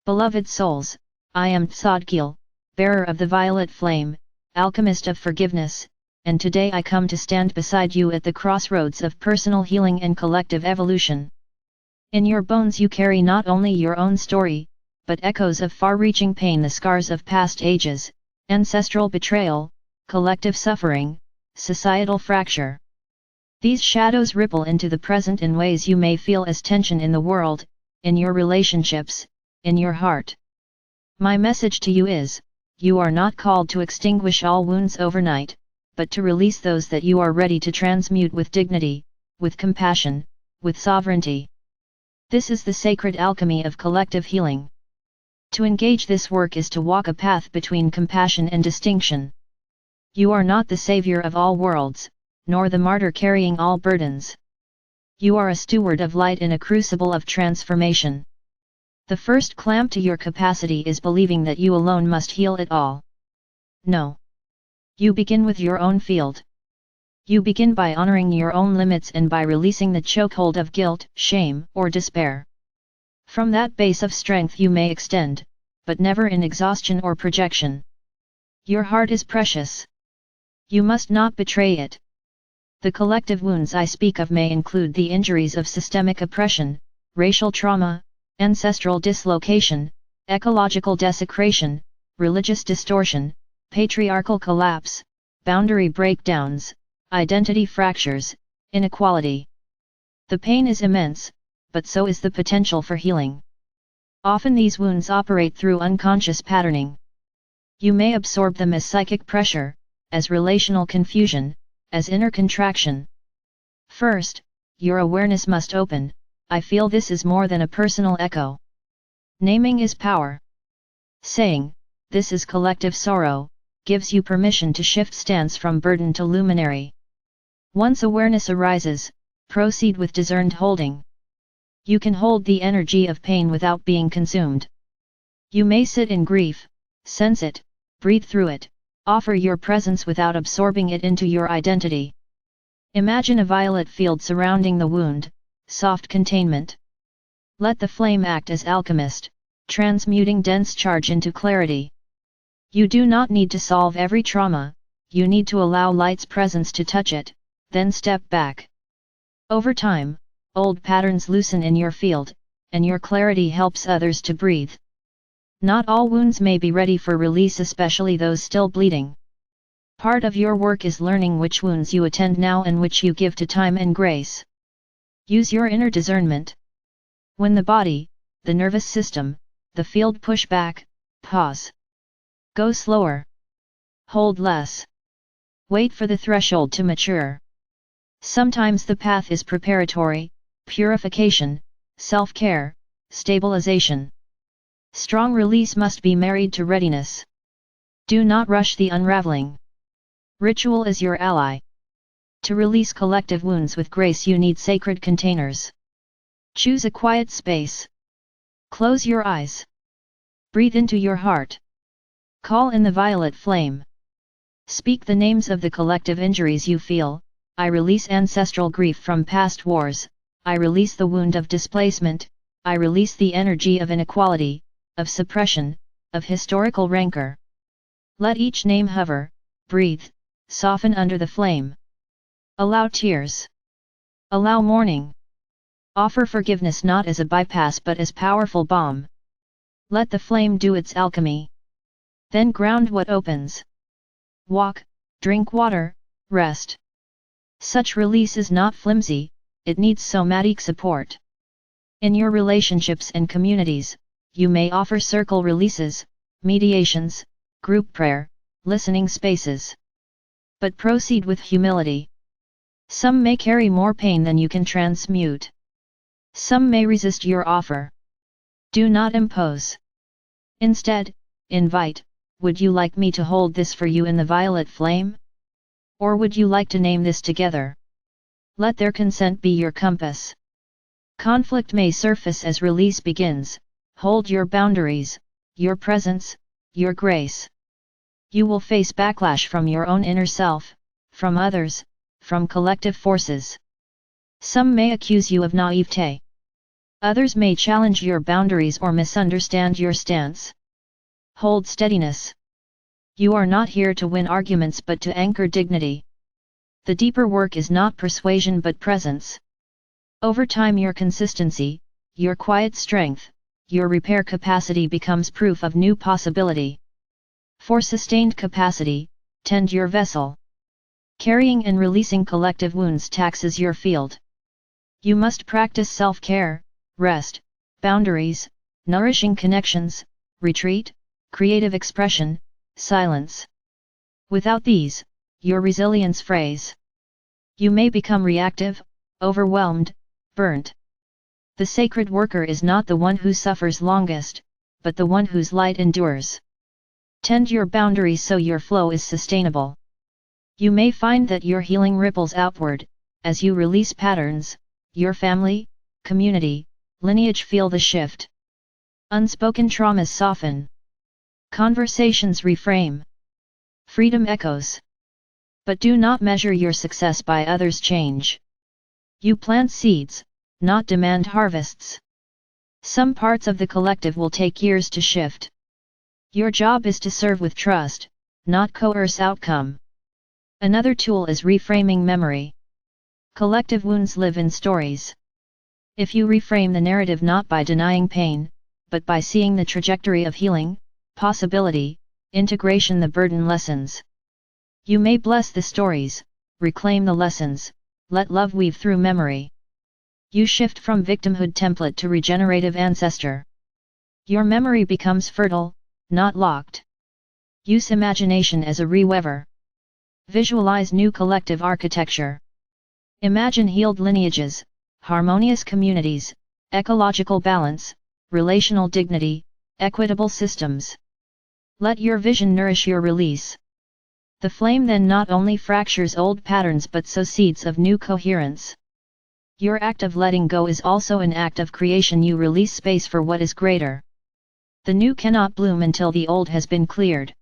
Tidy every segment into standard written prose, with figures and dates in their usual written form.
Beloved souls, I am Zadkiel, bearer of the violet flame, alchemist of forgiveness, and today I come to stand beside you at the crossroads of personal healing and collective evolution. In your bones you carry not only your own story, but echoes of far-reaching pain, the scars of past ages, ancestral betrayal, collective suffering, societal fracture. These shadows ripple into the present in ways you may feel as tension in the world, in your relationships, in your heart. My message to you is, you are not called to extinguish all wounds overnight, but to release those that you are ready to transmute with dignity, with compassion, with sovereignty. This is the sacred alchemy of collective healing. To engage this work is to walk a path between compassion and distinction. You are not the savior of all worlds, nor the martyr carrying all burdens. You are a steward of light in a crucible of transformation. The first clamp to your capacity is believing that you alone must heal it all. No. You begin with your own field. You begin by honoring your own limits and by releasing the chokehold of guilt, shame, or despair. From that base of strength you may extend, but never in exhaustion or projection. Your heart is precious. You must not betray it. The collective wounds I speak of may include the injuries of systemic oppression, racial trauma, ancestral dislocation, ecological desecration, religious distortion, patriarchal collapse, boundary breakdowns, identity fractures, inequality. The pain is immense, but so is the potential for healing. Often these wounds operate through unconscious patterning. You may absorb them as psychic pressure, as relational confusion, as inner contraction. First, your awareness must open. I feel this is more than a personal echo. Naming is power. Saying, this is collective sorrow, gives you permission to shift stance from burden to luminary. Once awareness arises, proceed with discerned holding. You can hold the energy of pain without being consumed. You may sit in grief, sense it, breathe through it, offer your presence without absorbing it into your identity. Imagine a violet field surrounding the wound, soft containment. Let the flame act as alchemist, transmuting dense charge into clarity. You do not need to solve every trauma, you need to allow light's presence to touch it, then step back. Over time, old patterns loosen in your field, and your clarity helps others to breathe. Not all wounds may be ready for release, especially those still bleeding. Part of your work is learning which wounds you attend now and which you give to time and grace. Use your inner discernment. When the body, the nervous system, the field push back, pause. Go slower. Hold less. Wait for the threshold to mature. Sometimes the path is preparatory, purification, self-care, stabilization. Strong release must be married to readiness. Do not rush the unraveling. Ritual is your ally. To release collective wounds with grace you need sacred containers. Choose a quiet space. Close your eyes. Breathe into your heart. Call in the violet flame. Speak the names of the collective injuries you feel. I release ancestral grief from past wars, I release the wound of displacement, I release the energy of inequality, of suppression, of historical rancor. Let each name hover, breathe, soften under the flame. Allow tears. Allow mourning. Offer forgiveness not as a bypass but as powerful balm. Let the flame do its alchemy. Then ground what opens. Walk, drink water, rest. Such release is not flimsy, it needs somatic support. In your relationships and communities, you may offer circle releases, mediations, group prayer, listening spaces. But proceed with humility. Some may carry more pain than you can transmute. Some may resist your offer. Do not impose. Instead, invite, would you like me to hold this for you in the violet flame? Or would you like to name this together? Let their consent be your compass. Conflict may surface as release begins. Hold your boundaries, your presence, your grace. You will face backlash from your own inner self, from others, from collective forces. Some may accuse you of naivete. Others may challenge your boundaries or misunderstand your stance. Hold steadiness. You are not here to win arguments but to anchor dignity. The deeper work is not persuasion but presence. Over time your consistency, your quiet strength, your repair capacity becomes proof of new possibility. For sustained capacity, tend your vessel. Carrying and releasing collective wounds taxes your field. You must practice self-care, rest, boundaries, nourishing connections, retreat, creative expression, silence. Without these, your resilience frays. You may become reactive, overwhelmed, burnt. The sacred worker is not the one who suffers longest, but the one whose light endures. Tend your boundaries so your flow is sustainable. You may find that your healing ripples outward, as you release patterns, your family, community, lineage feel the shift. Unspoken traumas soften. Conversations reframe. Freedom echoes. But do not measure your success by others' change. You plant seeds, not demand harvests. Some parts of the collective will take years to shift. Your job is to serve with trust, not coerce outcome. Another tool is reframing memory. Collective wounds live in stories. If you reframe the narrative not by denying pain, but by seeing the trajectory of healing, possibility, integration, the burden lessens. You may bless the stories, reclaim the lessons, let love weave through memory. You shift from victimhood template to regenerative ancestor. Your memory becomes fertile, not locked. Use imagination as a reweaver. Visualize new collective architecture. Imagine healed lineages, harmonious communities, ecological balance, relational dignity, equitable systems. Let your vision nourish your release. The flame then not only fractures old patterns but sows seeds of new coherence. Your act of letting go is also an act of creation. You release space for what is greater. The new cannot bloom until the old has been cleared.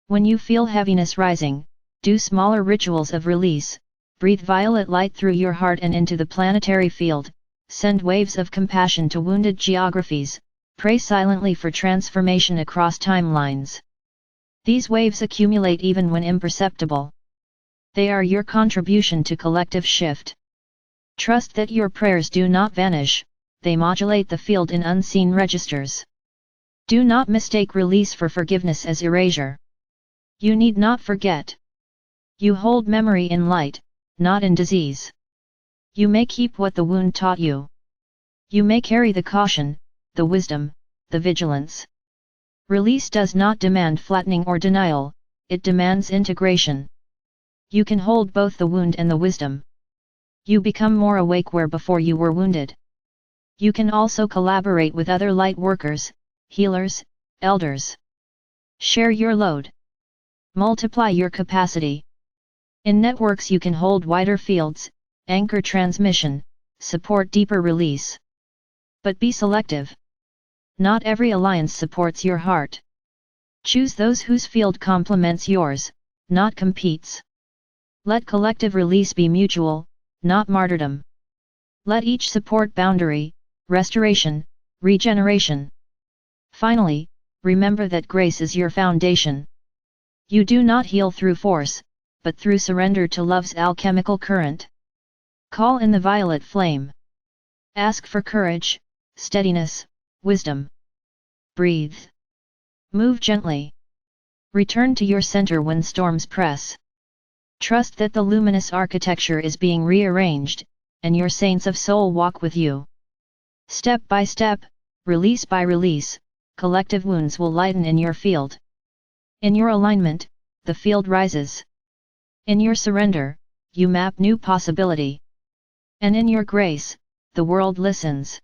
When you feel heaviness rising, do smaller rituals of release, breathe violet light through your heart and into the planetary field, send waves of compassion to wounded geographies, pray silently for transformation across timelines. These waves accumulate even when imperceptible. They are your contribution to collective shift. Trust that your prayers do not vanish, they modulate the field in unseen registers. Do not mistake release for forgiveness as erasure. You need not forget. You hold memory in light, not in disease. You may keep what the wound taught you. You may carry the caution, the wisdom, the vigilance. Release does not demand flattening or denial, it demands integration. You can hold both the wound and the wisdom. You become more awake where before you were wounded. You can also collaborate with other light workers, healers, elders. Share your load. Multiply your capacity. In networks you can hold wider fields, anchor transmission, support deeper release. But be selective. Not every alliance supports your heart. Choose those whose field complements yours, not competes. Let collective release be mutual, not martyrdom. Let each support boundary, restoration, regeneration. Finally, remember that grace is your foundation. You do not heal through force, but through surrender to love's alchemical current. Call in the violet flame. Ask for courage, steadiness, wisdom. Breathe. Move gently. Return to your center when storms press. Trust that the luminous architecture is being rearranged, and your saints of soul walk with you. Step by step, release by release, collective wounds will lighten in your field. In your alignment, the field rises. In your surrender, you map new possibility. And in your grace, the world listens.